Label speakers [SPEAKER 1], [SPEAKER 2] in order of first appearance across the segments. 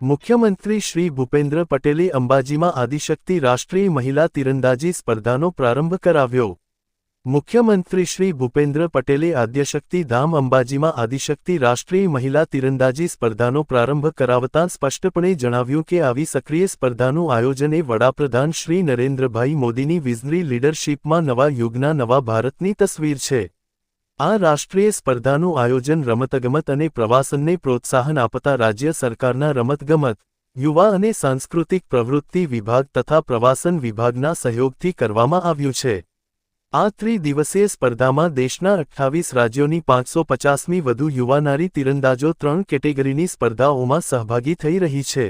[SPEAKER 1] મુખ્યમંત્રી શ્રી ભૂપેન્દ્ર પટેલે અંબાજીમાં આદિશક્તિ રાષ્ટ્રીય મહિલા તીરંદાજી સ્પર્ધાનો પ્રારંભ કરાવ્યો। મુખ્યમંત્રી શ્રી ભૂપેન્દ્ર પટેલે આદ્યશક્તિ ધામ અંબાજીમાં આદિશક્તિ રાષ્ટ્રીય મહિલા તીરંદાજી સ્પર્ધાનો પ્રારંભ કરાવતાં સ્પષ્ટપણે જણાવ્યું કે આવી સક્રિય સ્પર્ધાનું આયોજન એ વડાપ્રધાન શ્રી નરેન્દ્રભાઈ મોદીની વિઝનરી લીડરશીપમાં નવા યુગના નવા ભારતની તસવીર છે। આ રાષ્ટ્રીય સ્પર્ધાનું આયોજન રમતગમત અને પ્રવાસનને પ્રોત્સાહન આપતા રાજ્ય સરકારના રમતગમત, યુવા અને સાંસ્કૃતિક પ્રવૃત્તિ વિભાગ તથા પ્રવાસન વિભાગના સહયોગથી કરવામાં આવ્યું છે। આ ત્રિદિવસીય સ્પર્ધામાં દેશના 28 રાજ્યોની 550મી વધુ યુવા નારી તીરંદાજો 3 કેટેગરીની સ્પર્ધાઓમાં સહભાગી થઈ રહી છે।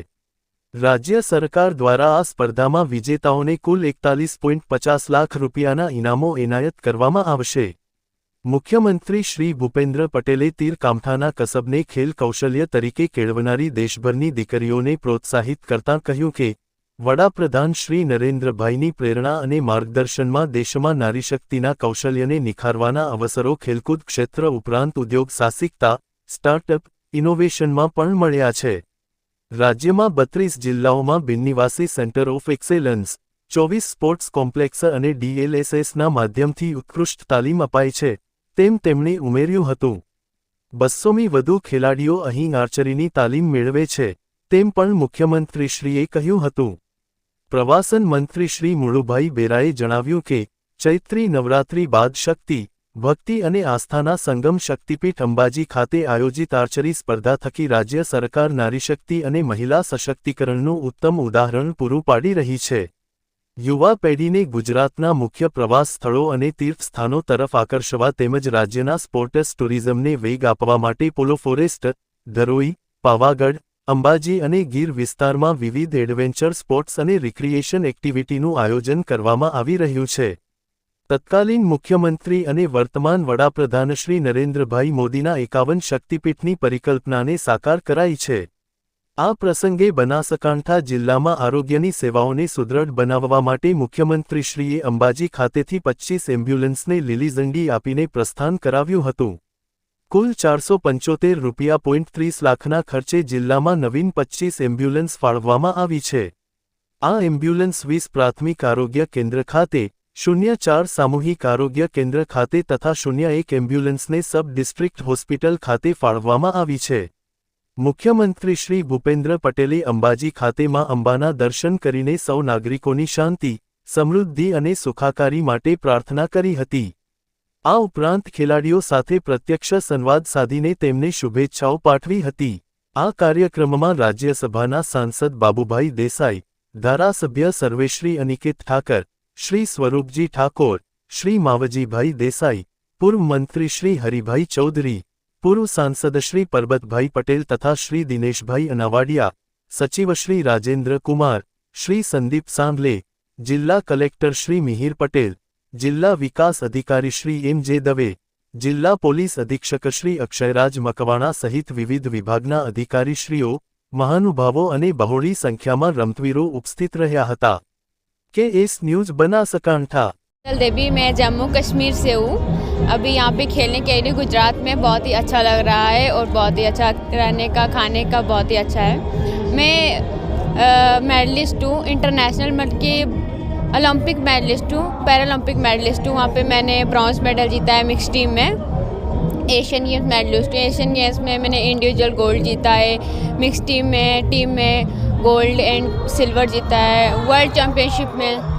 [SPEAKER 1] રાજ્ય સરકાર દ્વારા આ સ્પર્ધામાં વિજેતાઓને કુલ 41.50 લાખ રૂપિયાના ઇનામો એનાયત કરવામાં આવશે। મુખ્યમંત્રી શ્રી ભૂપેન્દ્ર પટેલે તીર કામઠાના કસબને ખેલ કૌશલ્ય તરીકે કેળવનારી દેશભરની દીકરીઓને પ્રોત્સાહિત કરતાં કહ્યું કે વડાપ્રધાન શ્રી નરેન્દ્રભાઈની પ્રેરણા અને માર્ગદર્શનમાં દેશમાં નારીશક્તિના કૌશલ્યને નિખારવાના અવસરો ખેલકૂદ ક્ષેત્ર ઉપરાંત ઉદ્યોગ સાહસિકતા, સ્ટાર્ટઅપ, ઇનોવેશનમાં પણ મળ્યા છે। રાજ્યમાં 32 જિલ્લાઓમાં બિનનિવાસી centre of excellence, 24 sports complex અને DLSSના માધ્યમથી ઉત્કૃષ્ટ તાલીમ અપાય છે તેમ તેમણે ઉમેર્યું હતું। 200મી વધુ ખેલાડીઓ અહીં આર્ચરીની તાલીમ મેળવે છે તેમ પણ મુખ્યમંત્રીશ્રીએ કહ્યું હતું। પ્રવાસન મંત્રી શ્રી મુળુભાઈ બેરાએ જણાવ્યું કે ચૈત્રી નવરાત્રિ બાદ શક્તિ, ભક્તિ અને આસ્થાના સંગમ શક્તિપીઠ અંબાજી ખાતે આયોજિત આર્ચરી સ્પર્ધા થકી રાજ્ય સરકાર નારીશક્તિ અને મહિલા સશક્તિકરણનું ઉત્તમ ઉદાહરણ પૂરું પાડી રહી છે। યુવા પેઢીને ગુજરાતના મુખ્ય પ્રવાસ સ્થળો અને તીર્થસ્થાનો તરફ આકર્ષવા તેમજ રાજ્યના સ્પોર્ટ્સ ટુરિઝમને વેગ આપવા માટે પોલો ફોરેસ્ટ, ધરોઈ, પાવાગઢ, અંબાજી અને ગીર વિસ્તારમાં વિવિધ એડવેન્ચર સ્પોર્ટ્સ અને રિક્રિએશન એક્ટિવિટીનું આયોજન કરવામાં આવી રહ્યું છે। તત્કાલીન મુખ્યમંત્રી અને વર્તમાન વડાપ્રધાન શ્રી નરેન્દ્રભાઈ મોદીના 51 શક્તિપીઠની પરિકલ્પનાને સાકાર કરાઈ છે। આ પ્રસંગે બનાસકાંઠા જિલ્લામાં આરોગ્યની સેવાઓને સુદૃઢ બનાવવા માટે મુખ્યમંત્રીશ્રીએ અંબાજી ખાતેથી 25 એમ્બ્યુલન્સને લીલી ઝંડી આપીને પ્રસ્થાન કરાવ્યું હતું। કુલ 475 રૂપિયા.30 લાખના ખર્ચે જિલ્લામાં નવીન 25 એમ્બ્યુલન્સ ફાળવવામાં આવી છે। આ એમ્બ્યુલન્સ 20 પ્રાથમિક આરોગ્ય કેન્દ્ર ખાતે, 04 સામૂહિક આરોગ્ય કેન્દ્ર ખાતે તથા 01 એમ્બ્યુલન્સને સબ ડિસ્ટ્રિક્ટ હોસ્પિટલ ખાતે ફાળવવામાં આવી છે। મુખ્યમંત્રી શ્રી ભૂપેન્દ્ર પટેલે અંબાજી ખાતે માં અંબાના દર્શન કરીને સૌ નાગરિકોની શાંતિ, સમૃદ્ધિ અને સુખાકારી માટે પ્રાર્થના કરી હતી। આ ઉપરાંત ખેલાડીઓ સાથે પ્રત્યક્ષ સંવાદ સાધીને તેમને શુભેચ્છાઓ પાઠવી હતી। આ કાર્યક્રમમાં રાજ્યસભાના સાંસદ બાબુભાઈ દેસાઈ, ધારાસભ્ય સર્વેશ્રી અનિકેત ઠાકર, શ્રી સ્વરૂપજી ઠાકોર, શ્રી માવજીભાઈ દેસાઈ, પૂર્વ મંત્રી શ્રી હરિભાઈ ચૌધરી, પૂર્વ સાંસદ શ્રી પરબતભાઈ પટેલ તથા શ્રી દિનેશભાઈ અનાવાડિયા, સચિવ શ્રી રાજેન્દ્ર કુમાર, શ્રી સંદીપ સાંગલે, જિલ્લા કલેક્ટર શ્રી મિહિર પટેલ, જિલ્લા વિકાસ અધિકારી શ્રી M.J. દવે, જિલ્લા પોલીસ અધિક્ષક શ્રી અક્ષયરાજ મકવાણા સહિત વિવિધ વિભાગના અધિકારીશ્રીઓ, મહાનુભાવો અને બહોળી સંખ્યામાં રમતવીરો ઉપસ્થિત રહ્યા હતા। KS news Banaskantha.
[SPEAKER 2] देवी, मैं जम्मू कश्मीर से हूँ। अभी यहाँ पे खेलने के लिए गुजरात में बहुत ही अच्छा लग रहा है और बहुत ही अच्छा रहने का, खाने का बहुत ही अच्छा है। मैं मेडलिस्ट हूँ, इंटरनेशनल मतलब कि ओलंपिक मेडलिस्ट हूँ, पैरालंपिक मेडलिस्ट हूँ। वहाँ पे मैंने ब्रॉन्ज मेडल जीता है मिक्स टीम में। एशियन गेम्स मेडलिस्ट हूँ। एशियन गेम्स में मैंने इंडिविजुअल गोल्ड जीता है, मिक्स टीम में गोल्ड एंड सिल्वर जीता है। वर्ल्ड चैम्पियनशिप में